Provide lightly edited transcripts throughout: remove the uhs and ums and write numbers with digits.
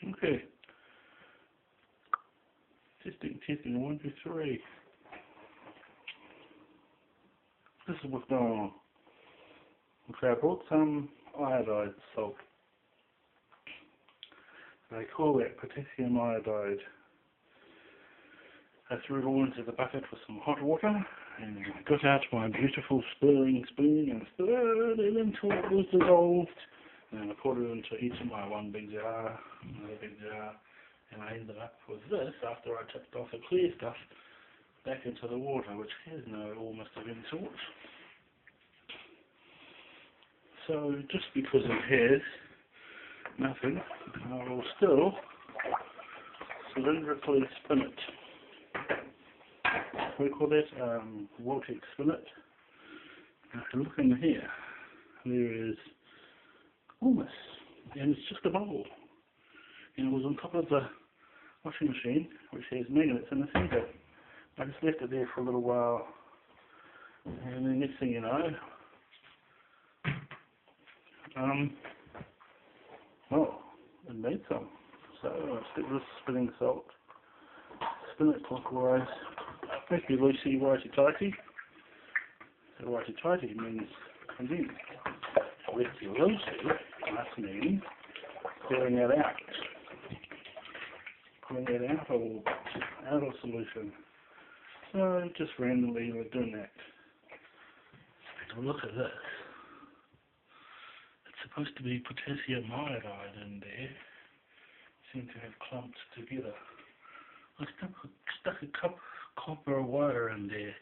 Okay. Testing, 1, 2, 3. This is what's going on. Okay, I brought some iodide salt. They call that potassium iodide. I threw it all into the bucket with some hot water and got out my beautiful stirring spoon and stirred it until it was dissolved. And I poured it into each of my one big jar, another big jar, and I ended up with this after I tipped off the clear stuff back into the water, which has no almost of any sort. So just because it has nothing, I will still cylindrically spin it. We call that Vorex spin it. Now if you look in here, there is hummus, and it's just a bowl. And it was on top of the washing machine, which has magnets in the centre. I just left it there for a little while, and the next thing you know, well, it made some. So I stick this spinning salt, spin it clockwise, basically loosey, righty-tighty. So righty-tighty means condensed. Lefty-loosey must mean pulling it out. Pulling it out of solution. So just randomly we're doing that. Look at this. It's supposed to be potassium iodide in there. Seem to have clumped together. I stuck a copper wire in there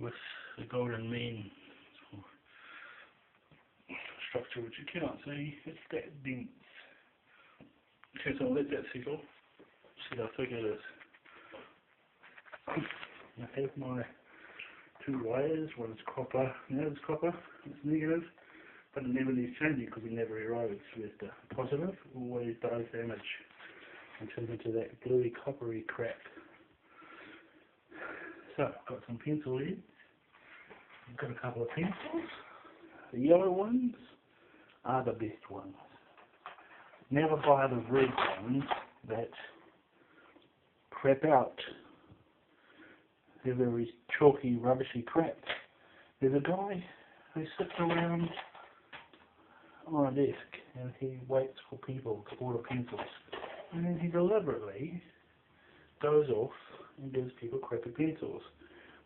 with the golden mean structure, which you cannot see. It's that dense. Okay, so I'll let that settle. See how thick it is. I have my two wires. One is copper, the other is copper. It's negative, but it never needs changing because it never erodes. Whereas the positive always does damage and turns into that gluey, coppery crap. So I've got some pencil heads. I've got a couple of pencils. The yellow ones are the best ones. Never buy the red ones that crap out. They're very chalky, rubbishy crap. There's a guy who sits around on a desk and he waits for people to order pencils. And then he deliberately goes off and gives people crappy pencils.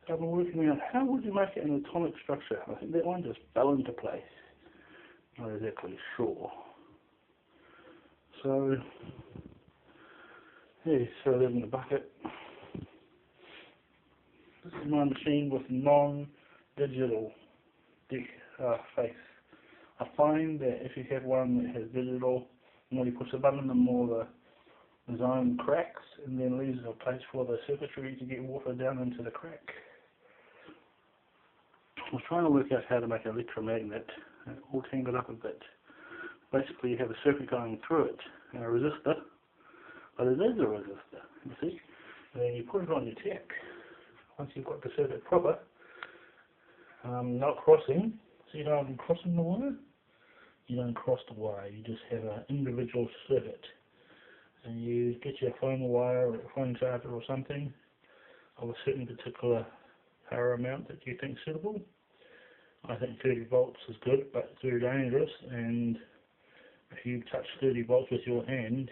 So I've been working out how would you make it an atomic structure. I think that one just fell into place. Not exactly sure. So, yeah, throw that in the bucket. This is my machine with non-digital face. I find that if you have one that has digital, the more you push the button, the more the zone cracks and then leaves a place for the circuitry to get water down into the crack. I was trying to work out how to make an electromagnet. It all tangled up a bit. Basically you have a circuit going through it and a resistor, but it is a resistor, you see. And then you put it on your tech. Once you've got the circuit proper, not crossing, see how I'm crossing the wire? You don't cross the wire, you just have an individual circuit. And you get your phone wire or a phone charger or something of a certain particular power amount that you think is suitable. I think 30 volts is good, but it's very dangerous, and if you touch 30 volts with your hand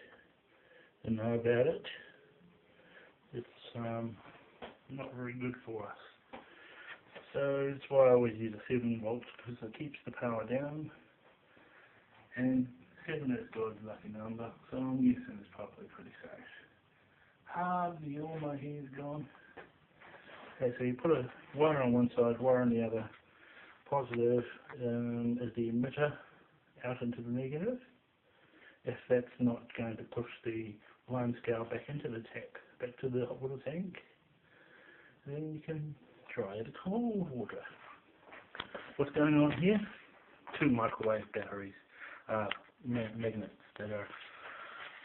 and know about it, it's not very good for us. So that's why I always use a 7 volts, because it keeps the power down, and 7 is God's lucky number, so I'm guessing it's probably pretty safe. Hardly all my hair's gone. Okay, so you put a wire on one side, wire on the other. Positive is the emitter out into the negative. If that's not going to push the line scale back into the tank, back to the hot water tank, then you can try it at cold water. What's going on here? Two microwave batteries, magnets that are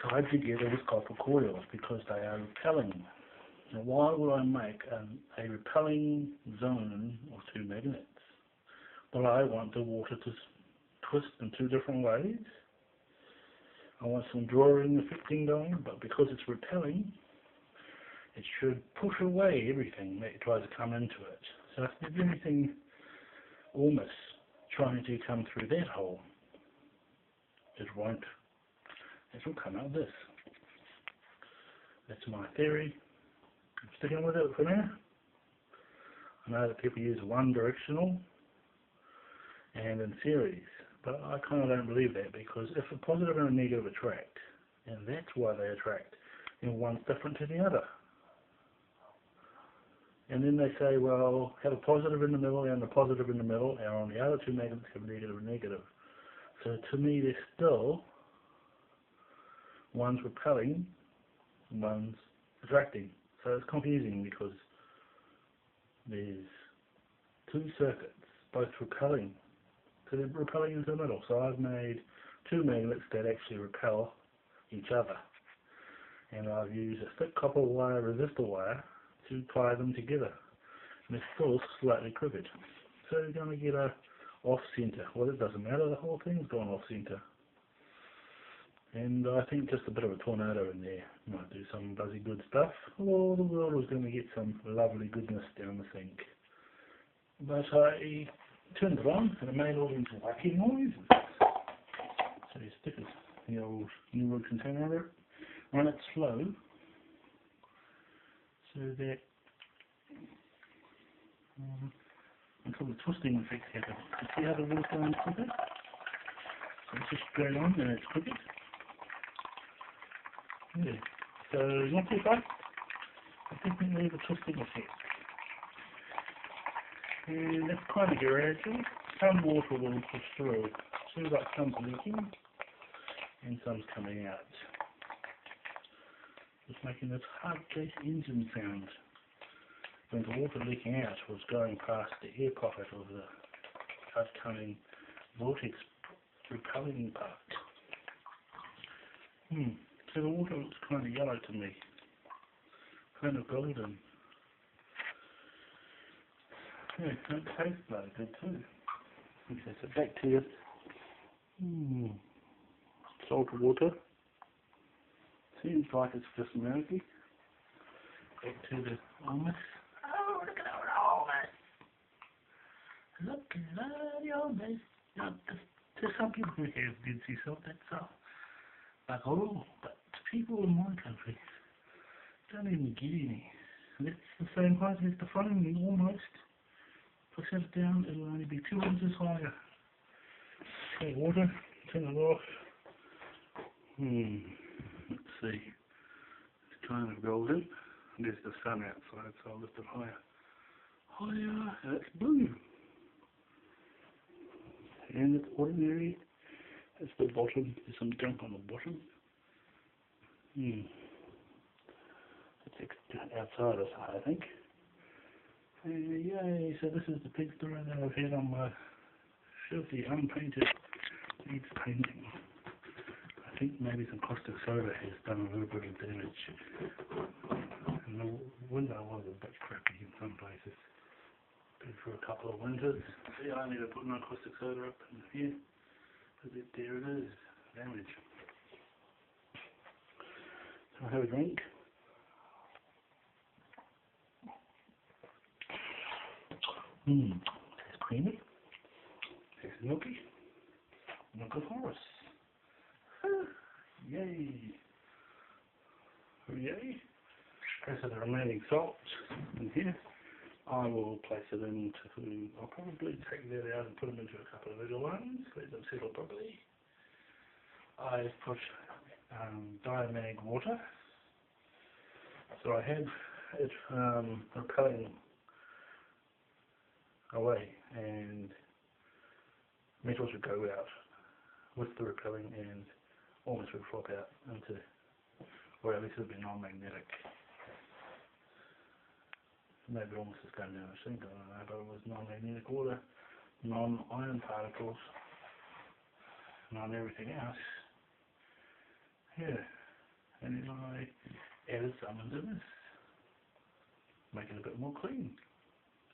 tied together with copper coils because they are repelling. Now why would I make a repelling zone of two magnets? Well, I want the water to twist in two different ways. I want some drawing affecting going, but because it's repelling, it should push away everything that tries to come into it. So if there's anything almost trying to come through that hole, it won't. It will come out this. That's my theory. I'm sticking with it for now. I know that people use one directional and in series, but I kind of don't believe that, because if a positive and a negative attract, and that's why they attract, then one's different to the other. And then they say, well, have a positive in the middle and a positive in the middle, and on the other two magnets have negative and negative. So to me, they're still, one's repelling, one's attracting. So it's confusing because there's two circuits, both repelling. So they're repelling into the middle. So I've made two magnets that actually repel each other. And I've used a thick copper wire, resistor wire, to tie them together. And they're still slightly crooked. So you're going to get a off-center. Well, it doesn't matter, the whole thing's gone off-center. And I think just a bit of a tornado in there might do some buzzy good stuff. Or the world was going to get some lovely goodness down the sink. But I turned it on and it made all these wacky noises. So you stick the old new wood container over it, run it slow, so that until the twisting effect happens. You see how the wood's going quicker? So it's just straight on and it's quicker. Yeah. So not too far, but definitely the twisting effect. And that's kind of gradual. Some water will push through. Seems like some's leaking and some's coming out. It's making this hard case engine sound. When the water leaking out was going past the air pocket of the outcoming vortex repelling part. So the water looks kind of yellow to me. Kind of golden. Yeah, it tastes bloody good too. Okay, so back to it. Salted water. Seems like it's just milky. Back to the almost. Oh, look at that almost. Look at the almost. To some people who have good sea salt, that's like oh, but to people in my country don't even get any. That's the same height as the foam almost. Push it down, it'll only be 2 inches higher. Okay, water, turn it off. Let's see. It's kind of golden. There's the sun outside, so I'll lift it higher. Higher, and it's blue. And it's ordinary. That's the bottom. There's some junk on the bottom. It's outside us, I think. Yay, so this is the pig story that I've had on my filthy unpainted needs painting. I think maybe some caustic soda has done a little bit of damage. And the window was a bit crappy in some places. Been for a couple of winters. See, I need to put my caustic soda up in here. But there it is, damage. So I have a drink. It's creamy. It's milky. Milk of Horus. Yay. Yay. Okay, so the remaining salt in here, I will place it into, I'll probably take that out and put them into a couple of little ones, let them settle properly. I've put diamag water, so I have it repelling away, and metals would go out with the repelling and almost would flop out into, or at least it would be non-magnetic. Maybe almost just going down the sink, I don't know, but it was non-magnetic water, non-iron particles, non-everything else. Yeah, and then I added some into this, make it a bit more clean.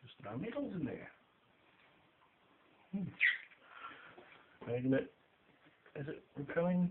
Just no metals in there. Magnet, is it repelling?